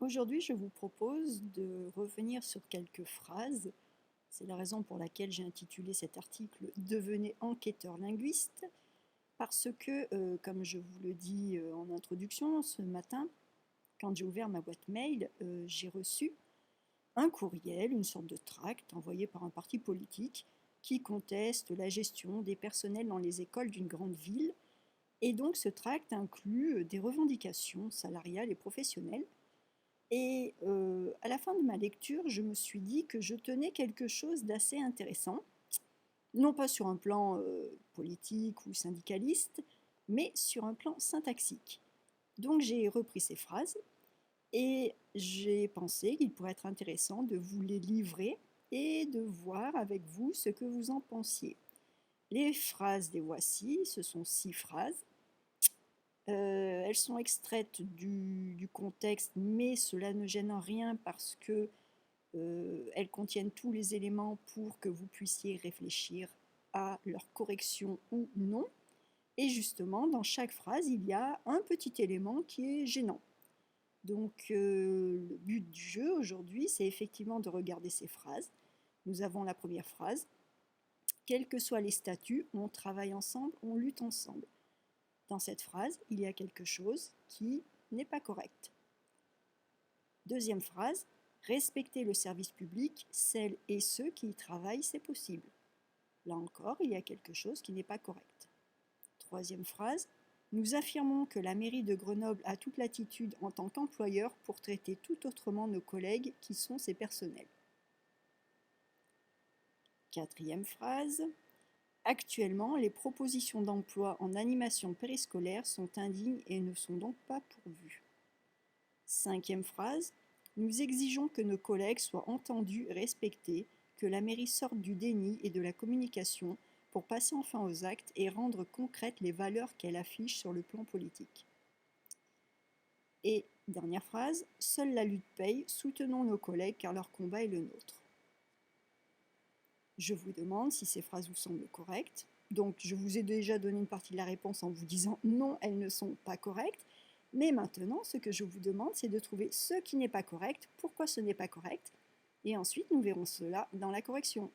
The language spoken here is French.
Aujourd'hui, je vous propose de revenir sur quelques phrases. C'est la raison pour laquelle j'ai intitulé cet article «Devenez enquêteur linguiste», parce que, comme je vous le dis en introduction, ce matin, quand j'ai ouvert ma boîte mail, j'ai reçu un courriel, une sorte de tract envoyé par un parti politique qui conteste la gestion des personnels dans les écoles d'une grande ville. Et donc ce tract inclut des revendications salariales et professionnelles. Et à la fin de ma lecture, je me suis dit que je tenais quelque chose d'assez intéressant, non pas sur un plan politique ou syndicaliste, mais sur un plan syntaxique. Donc j'ai repris ces phrases et j'ai pensé qu'il pourrait être intéressant de vous les livrer et de voir avec vous ce que vous en pensiez. Les phrases les voici, ce sont 6 phrases. Elles sont extraites du contexte, mais cela ne gêne en rien parce que elles contiennent tous les éléments pour que vous puissiez réfléchir à leur correction ou non. Et justement, dans chaque phrase, il y a un petit élément qui est gênant. Donc, le but du jeu aujourd'hui, c'est effectivement de regarder ces phrases. Nous avons la première phrase. Quels que soient les statuts, on travaille ensemble, on lutte ensemble. Dans cette phrase, il y a quelque chose qui n'est pas correct. Deuxième phrase, respecter le service public, celles et ceux qui y travaillent, c'est possible. Là encore, il y a quelque chose qui n'est pas correct. Troisième phrase, nous affirmons que la mairie de Grenoble a toute latitude en tant qu'employeur pour traiter tout autrement nos collègues qui sont ses personnels. Quatrième phrase, actuellement, les propositions d'emploi en animation périscolaire sont indignes et ne sont donc pas pourvues. Cinquième phrase, nous exigeons que nos collègues soient entendus et respectés, que la mairie sorte du déni et de la communication pour passer enfin aux actes et rendre concrètes les valeurs qu'elle affiche sur le plan politique. Et dernière phrase, seule la lutte paye, soutenons nos collègues car leur combat est le nôtre. Je vous demande si ces phrases vous semblent correctes. Donc je vous ai déjà donné une partie de la réponse en vous disant non, elles ne sont pas correctes. Mais maintenant, ce que je vous demande, c'est de trouver ce qui n'est pas correct, pourquoi ce n'est pas correct, et ensuite nous verrons cela dans la correction.